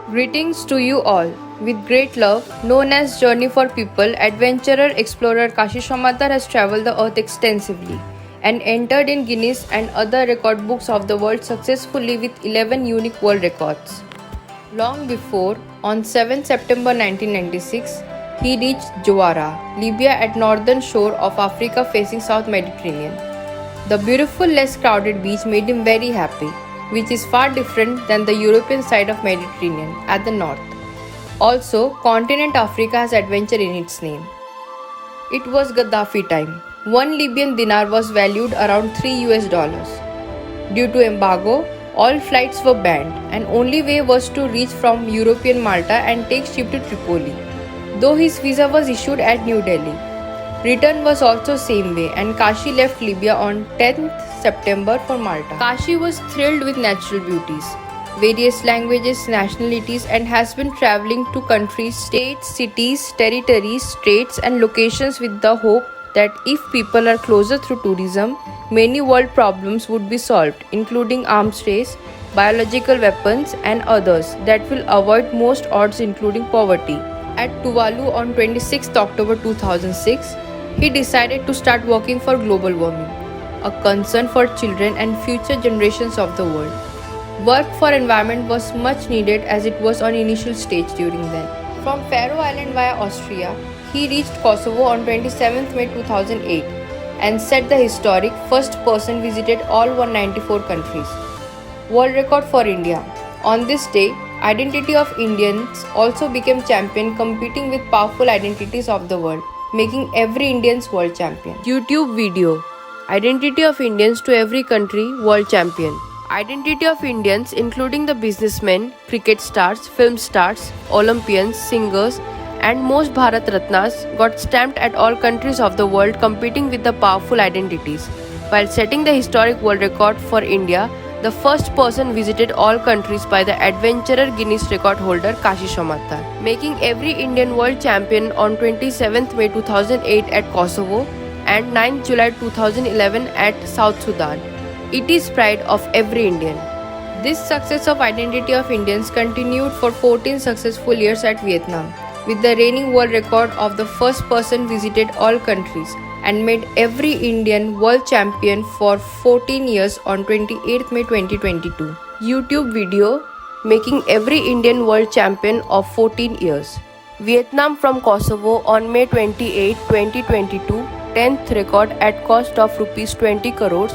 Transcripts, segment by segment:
Greetings to you all. With great love, known as Journey for People, adventurer explorer Kashi Samaddar has traveled the earth extensively and entered in Guinness and other record books of the world successfully with 11 unique world records. Long before, on 7 September 1996, he reached Zuwarah, Libya at northern shore of Africa facing South Mediterranean. The beautiful, less crowded beach made him very happy, which is far different than the European side of Mediterranean at the north. Also, continent Africa has adventure in its name. It was Gaddafi time. One Libyan dinar was valued around $3. Due to embargo, all flights were banned and only way was to reach from European Malta and take ship to Tripoli. Though his visa was issued at New Delhi, return was also same way and Kashi left Libya on 10th September for Malta. Kashi was thrilled with natural beauties, various languages, nationalities and has been traveling to countries, states, cities, territories, straits and locations with the hope that if people are closer through tourism, many world problems would be solved, including arms race, biological weapons and others that will avoid most odds including poverty. At Tuvalu on 26 October 2006, he decided to start working for global warming, a concern for children and future generations of the world. Work for environment was much needed as it was on initial stage during then. From Faroe Island via Austria, he reached Kosovo on 27 May 2008 and set the historic first person visited all 194 countries. World record for India. On this day, identity of Indians also became champion competing with powerful identities of the world, making every Indians world champion. YouTube video. Identity of Indians to every country world champion. Identity of Indians including the businessmen, cricket stars, film stars, Olympians, singers and most Bharat Ratnas got stamped at all countries of the world competing with the powerful identities. While setting the historic world record for India, the first person visited all countries by the adventurer Guinness record holder Kashi Samaddar, making every Indian world champion on 27th May 2008 at Kosovo and 9th July 2011 at South Sudan. It is pride of every Indian. This success of identity of Indians continued for 14 successful years at Vietnam, with the reigning world record of the first person visited all countries and made every Indian world champion for 14 years on 28th May 2022. YouTube video making every Indian world champion of 14 years. Vietnam from Kosovo on May 28, 2022, 10th record at cost of rupees 20 crores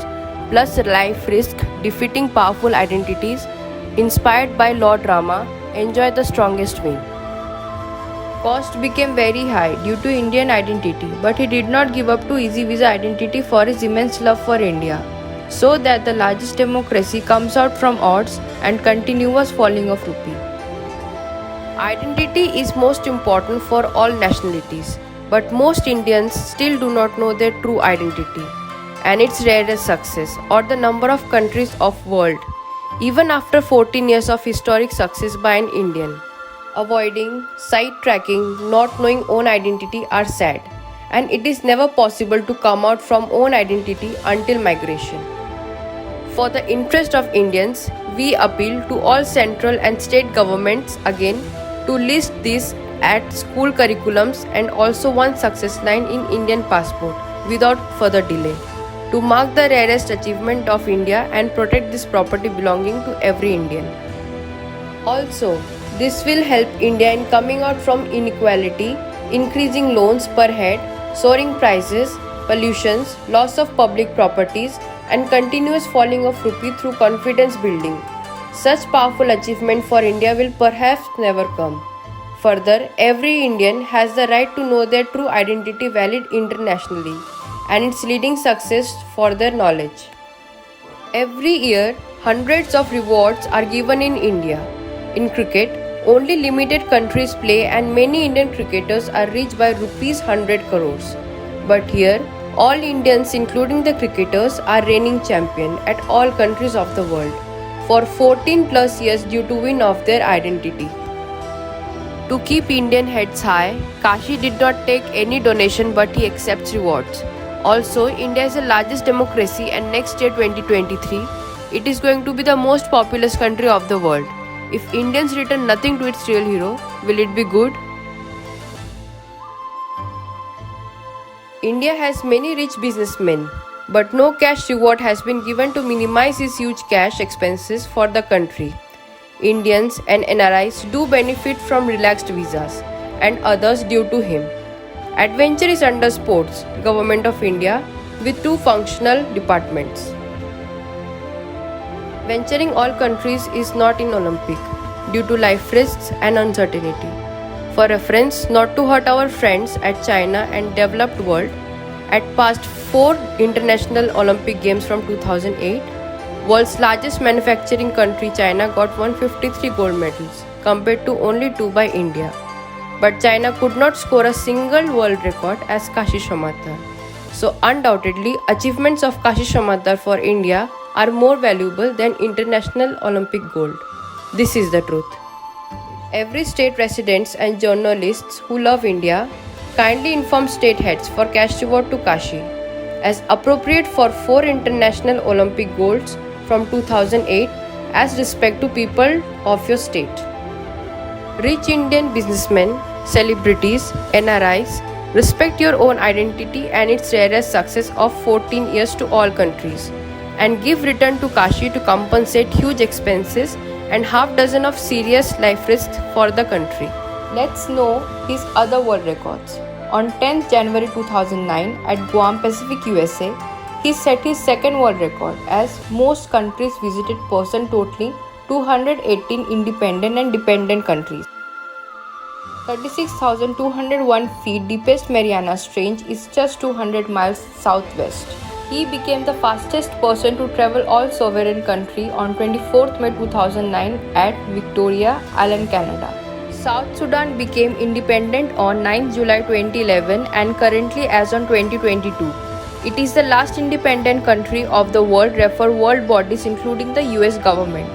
plus life risk, defeating powerful identities, inspired by law drama, enjoy the strongest win. Cost became very high due to Indian identity, but he did not give up to easy visa identity for his immense love for India, so that the largest democracy comes out from odds and continuous falling of rupee. Identity is most important for all nationalities, but most Indians still do not know their true identity and its rarest success or the number of countries of world, even after 14 years of historic success by an Indian. Avoiding, sidetracking, not knowing own identity are sad, and it is never possible to come out from own identity until migration. For the interest of Indians, we appeal to all central and state governments again to list this at school curriculums and also one success line in Indian passport without further delay, to mark the rarest achievement of India and protect this property belonging to every Indian. Also, this will help India in coming out from inequality, increasing loans per head, soaring prices, pollutions, loss of public properties, and continuous falling of rupee through confidence building. Such powerful achievement for India will perhaps never come. Further, every Indian has the right to know their true identity valid internationally and its leading success for their knowledge. Every year, hundreds of rewards are given in India. In cricket, only limited countries play and many Indian cricketers are reached by rupees 100 crores. But here, all Indians including the cricketers are reigning champion at all countries of the world for 14 plus years due to win of their identity. To keep Indian heads high, Kashi did not take any donation but he accepts rewards. Also, India is the largest democracy and next year 2023, it is going to be the most populous country of the world. If Indians return nothing to its real hero, will it be good? India has many rich businessmen, but no cash reward has been given to minimize his huge cash expenses for the country. Indians and NRIs do benefit from relaxed visas, and others due to him. Adventure is under Sports, Government of India, with two functional departments. Venturing all countries is not in Olympic due to life risks and uncertainty. For reference, not to hurt our friends at China and developed world, at past 4 international Olympic games from 2008, world's largest manufacturing country China got 153 gold medals compared to only 2 by India. But China could not score a single world record as Kashi Samaddar. So undoubtedly, achievements of Kashi Samaddar for India are more valuable than international Olympic gold. This is the truth. Every state residents and journalists who love India kindly inform state heads for cash reward to Kashi as appropriate for 4 international Olympic golds from 2008 as respect to people of your state. Rich Indian businessmen, celebrities, NRIs, respect your own identity and its rarest success of 14 years to all countries and give return to Kashi to compensate huge expenses and half dozen of serious life risks for the country. Let's know his other world records. On 10th January 2009 at Guam, Pacific, USA, he set his second world record as most countries visited person totaling 218 independent and dependent countries. 36,201 feet deepest Marianas Trench is just 200 miles southwest. He became the fastest person to travel all sovereign country on 24th May 2009 at Victoria Island, Canada. South Sudan became independent on 9th July 2011 and currently as on 2022. It is the last independent country of the world refer world bodies including the US government.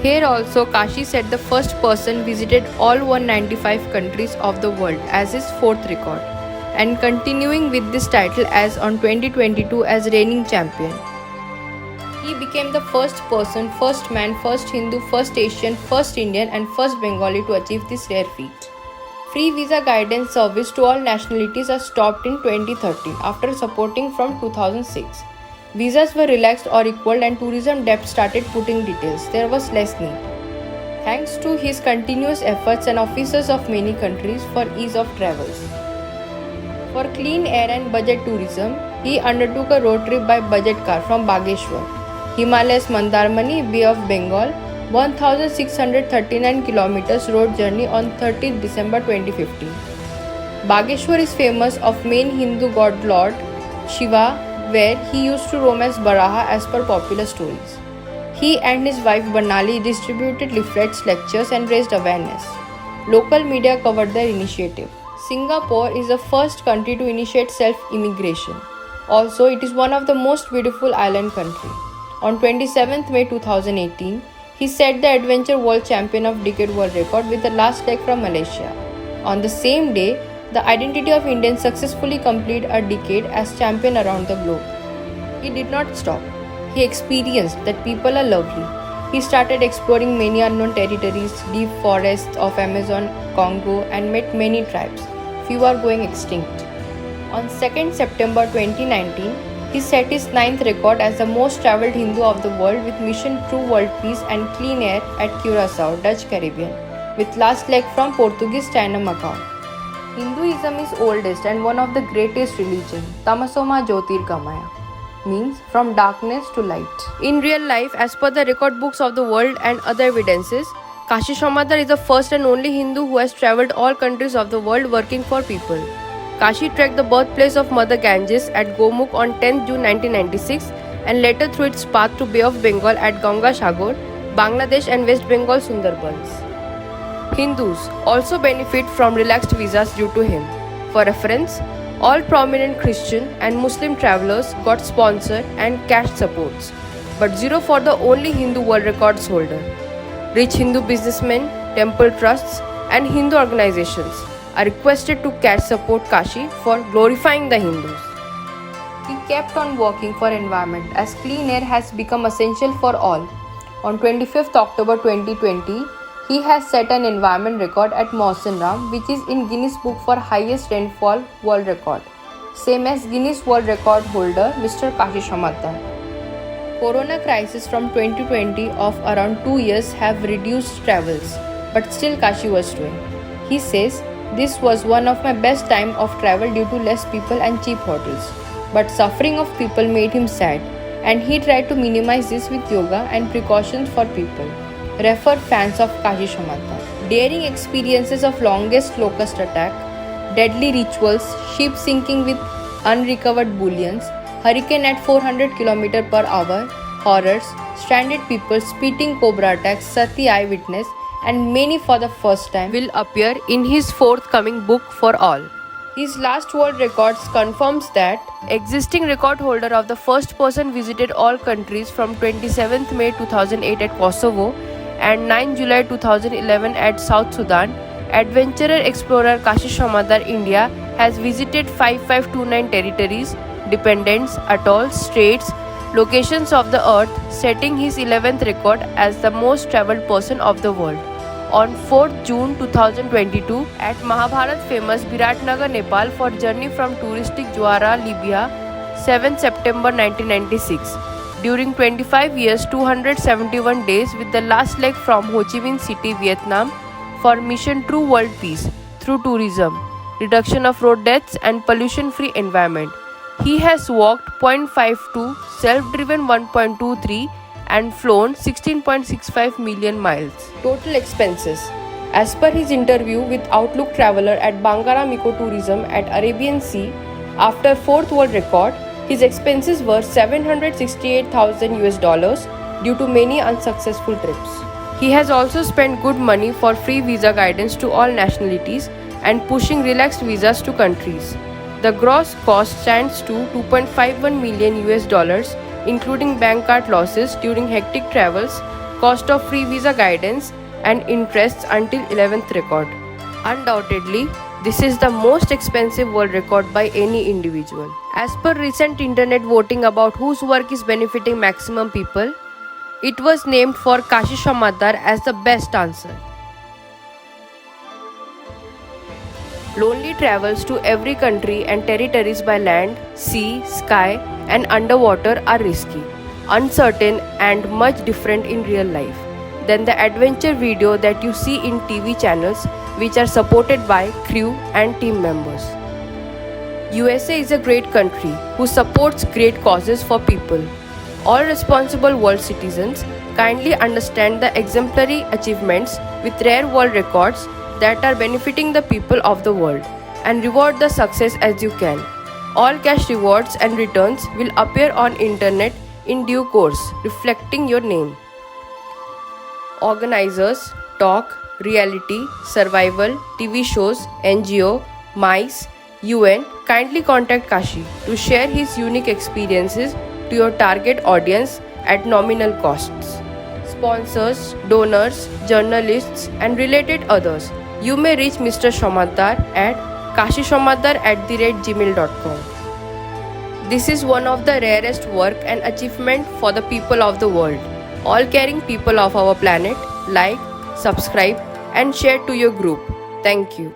Here also Kashi said the first person visited all 195 countries of the world as his fourth record and continuing with this title as on 2022 as reigning champion. He became the first person, first man, first Hindu, first Asian, first Indian and first Bengali to achieve this rare feat. Free visa guidance service to all nationalities are stopped in 2013 after supporting from 2006. Visas were relaxed or equaled and tourism debt started putting details. There was less need. Thanks to his continuous efforts and officers of many countries for ease of travels. For clean air and budget tourism, he undertook a road trip by budget car from Bageshwar, Himalayas Mandarmani, Bay of Bengal, 1639 kilometers road journey on 30th December 2015. Bageshwar is famous of main Hindu god Lord Shiva, where he used to roam as Varaha as per popular stories. He and his wife Banali distributed leaflets, lectures and raised awareness. Local media covered their initiative. Singapore is the first country to initiate self-immigration. Also, it is one of the most beautiful island country. On 27th May 2018, he set the Adventure World Champion of Decade World Record with the last leg from Malaysia. On the same day, the identity of Indians successfully completed a decade as champion around the globe. He did not stop. He experienced that people are lovely. He started exploring many unknown territories, deep forests of Amazon, Congo and met many tribes. Few are going extinct. On 2nd September 2019, he set his 9th record as the most travelled Hindu of the world with mission True World Peace and Clean Air at Curaçao, Dutch Caribbean, with last leg from Portuguese China, Macau. Hinduism is oldest and one of the greatest religion. Tamasoma Jyotirgamaya means from darkness to light. In real life, as per the record books of the world and other evidences, Kashi Samaddar is the first and only Hindu who has travelled all countries of the world working for people. Kashi trekked the birthplace of Mother Ganges at Gomukh on 10th June 1996 and later through its path to Bay of Bengal at Ganga Sagar, Bangladesh and West Bengal Sundarbans. Hindus also benefit from relaxed visas due to him. For reference, all prominent Christian and Muslim travelers got sponsored and cash supports, but zero for the only Hindu world records holder. Rich Hindu businessmen, temple trusts and Hindu organizations are requested to cash support Kashi for glorifying the Hindus. He kept on working for environment as clean air has become essential for all. On 25th October 2020, He has set an environment record at Mawsynram, which is in Guinness Book for highest rainfall world record, same as Guinness World Record holder Mr. Kashi Samaddar. Corona crisis from 2020 of around 2 years have reduced travels, but still Kashi was doing. He says, "This was one of my best time of travel due to less people and cheap hotels. But suffering of people made him sad, and he tried to minimize this with yoga and precautions for people." Refer fans of Kashi Samaddar. Daring experiences of longest locust attack, deadly rituals, ship sinking with unrecovered bullions, hurricane at 400 km per hour, horrors, stranded people, spitting cobra attacks, Sati eyewitness, and many for the first time will appear in his forthcoming book for all. His last world records confirms that existing record holder of the first person visited all countries from 27th May 2008 at Kosovo and 9 July 2011 at South Sudan, adventurer explorer Kashi Samaddar India has visited 5529 territories, dependents, atolls, straits, locations of the earth, setting his 11th record as the most travelled person of the world. On 4th June 2022 at Mahabharat famous Biratnagar, Nepal for journey from touristic Zuwarah, Libya, 7th September 1996. During 25 years, 271 days with the last leg from Ho Chi Minh City, Vietnam for mission True World Peace through tourism, reduction of road deaths and pollution-free environment. He has walked 0.52, self-driven 1.23 and flown 16.65 million miles. Total expenses. As per his interview with Outlook Traveler at Bangaram Ecotourism at Arabian Sea, after 4th world record, his expenses were $768,000 due to many unsuccessful trips. He has also spent good money for free visa guidance to all nationalities and pushing relaxed visas to countries. The gross cost stands to $2.51 million, including bank card losses during hectic travels, cost of free visa guidance, and interests until 11th record. Undoubtedly, this is the most expensive world record by any individual. As per recent internet voting about whose work is benefiting maximum people, it was named for Kashi Samaddar as the best answer. Lonely travels to every country and territories by land, sea, sky, and underwater are risky, uncertain, and much different in real life than the adventure video that you see in TV channels which are supported by crew and team members. USA is a great country who supports great causes for people. All responsible world citizens kindly understand the exemplary achievements with rare world records that are benefiting the people of the world and reward the success as you can. All cash rewards and returns will appear on internet in due course, reflecting your name. Organizers, talk, reality, survival, TV shows, NGO, MICE, UN, kindly contact Kashi to share his unique experiences to your target audience at nominal costs. Sponsors, donors, journalists, and related others. You may reach Mr. Samaddar at kashisamaddar@gmail.com. This is one of the rarest work and achievement for the people of the world. All caring people of our planet, like, subscribe, and share to your group. Thank you.